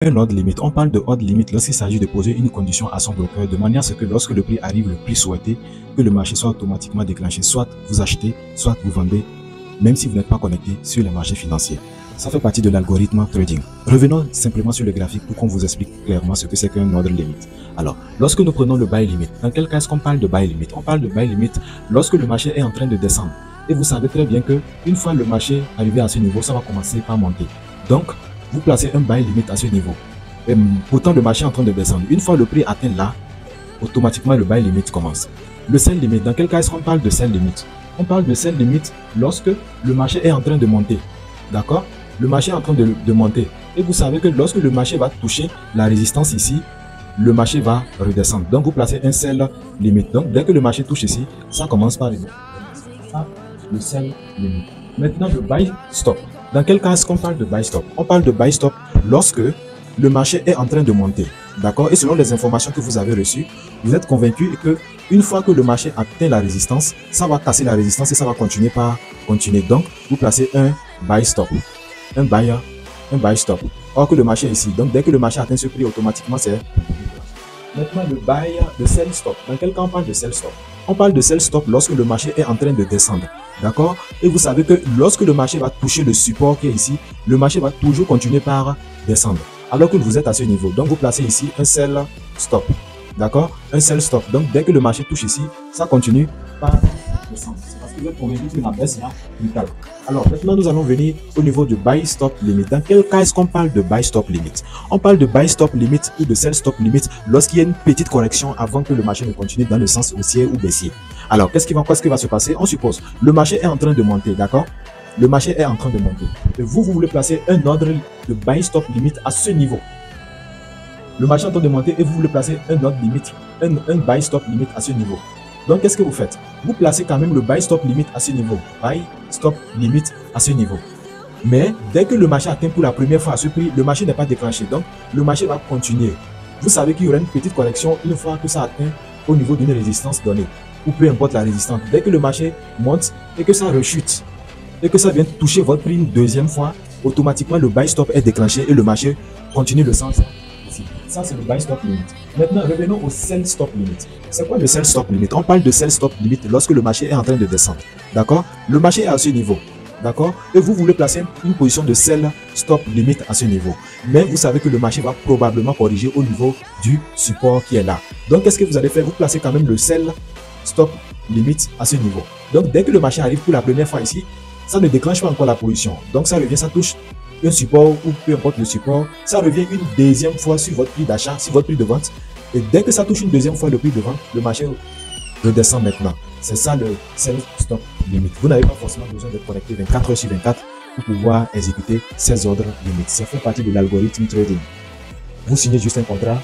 Un ordre limite. On parle de ordre limite lorsqu'il s'agit de poser une condition à son broker de manière à ce que lorsque le prix arrive, le prix souhaité, que le marché soit automatiquement déclenché. Soit vous achetez, soit vous vendez, même si vous n'êtes pas connecté sur les marchés financiers. Ça fait partie de l'algorithme trading. Revenons simplement sur le graphique pour qu'on vous explique clairement ce que c'est qu'un ordre limite. Alors, lorsque nous prenons le buy limit, dans quel cas est-ce qu'on parle de buy limit? On parle de buy limit lorsque le marché est en train de descendre. Et vous savez très bien que une fois le marché arrivé à ce niveau, ça va commencer par monter. Donc, vous placez un buy limit à ce niveau. Et pourtant, le marché est en train de descendre. Une fois le prix atteint là, automatiquement le buy limit commence. Le sell limit, dans quel cas est-ce qu'on parle de sell limit? On parle de sell limit lorsque le marché est en train de monter. D'accord? Le marché est en train de monter. Et vous savez que lorsque le marché va toucher la résistance ici, le marché va redescendre. Donc, vous placez un sell limit. Donc, dès que le marché touche ici, ça commence par le sell limit. Maintenant, le buy stop. Dans quel cas est-ce qu'on parle de buy stop? On parle de buy stop lorsque le marché est en train de monter. D'accord? Et selon les informations que vous avez reçues, vous êtes convaincu que une fois que le marché atteint la résistance, ça va casser la résistance et ça va continuer par continuer. Donc, vous placez un buy stop. Un buy stop. Or que le marché est ici. Donc, dès que le marché atteint ce prix, automatiquement, c'est... Maintenant, le sell stop. Dans quel cas on parle de sell stop? On parle de sell stop lorsque le marché est en train de descendre. D'accord? Et vous savez que lorsque le marché va toucher le support qui est ici, le marché va toujours continuer par descendre. Alors que vous êtes à ce niveau. Donc, vous placez ici un sell stop. D'accord? Un sell stop. Donc, dès que le marché touche ici, ça continue par descendre. C'est parce que vous êtes convaincu que la baisse est brutale. Alors, maintenant, nous allons venir au niveau du buy stop limit. Dans quel cas est-ce qu'on parle de buy stop limit? On parle de buy stop limit ou de sell stop limit lorsqu'il y a une petite correction avant que le marché ne continue dans le sens haussier ou baissier. Alors, qu'est-ce qui va se passer? On suppose, le marché est en train de monter, d'accord? Le marché est en train de monter. Et vous voulez placer un ordre de buy stop limit à ce niveau. Le marché est en train de monter et vous voulez placer un ordre limite, un buy stop limit à ce niveau. Donc, qu'est-ce que vous faites? Vous placez quand même le buy stop limit à ce niveau. Buy stop limit à ce niveau. Mais dès que le marché atteint pour la première fois à ce prix, le marché n'est pas déclenché. Donc, le marché va continuer. Vous savez qu'il y aura une petite correction une fois que ça atteint au niveau d'une résistance donnée. Ou peu importe la résistance. Dès que le marché monte et que ça rechute, et que ça vient toucher votre prix une deuxième fois, automatiquement le buy stop est déclenché et le marché continue le sens ici. Ça, c'est le buy stop limit. Maintenant, revenons au sell stop limit. C'est quoi le sell stop limit? On parle de sell stop limit lorsque le marché est en train de descendre. D'accord? Le marché est à ce niveau. D'accord? Et vous voulez placer une position de sell stop limit à ce niveau. Mais vous savez que le marché va probablement corriger au niveau du support qui est là. Donc, qu'est-ce que vous allez faire? Vous placez quand même le sell stop limit à ce niveau. Donc, dès que le marché arrive pour la première fois ici, ça ne déclenche pas encore la position. Donc, ça revient, ça touche un support ou peu importe le support. Ça revient une deuxième fois sur votre prix d'achat, sur votre prix de vente. Et dès que ça touche une deuxième fois le prix de vente, le marché redescend maintenant. C'est ça le sell stop limit. Vous n'avez pas forcément besoin d'être connecté 24 heures sur 24 pour pouvoir exécuter ces ordres limites. Ça fait partie de l'algorithme trading. Vous signez juste un contrat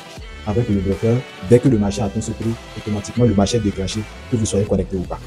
avec le broker. Dès que le marché atteint ce prix, automatiquement le marché est déclenché, que vous soyez connecté ou pas.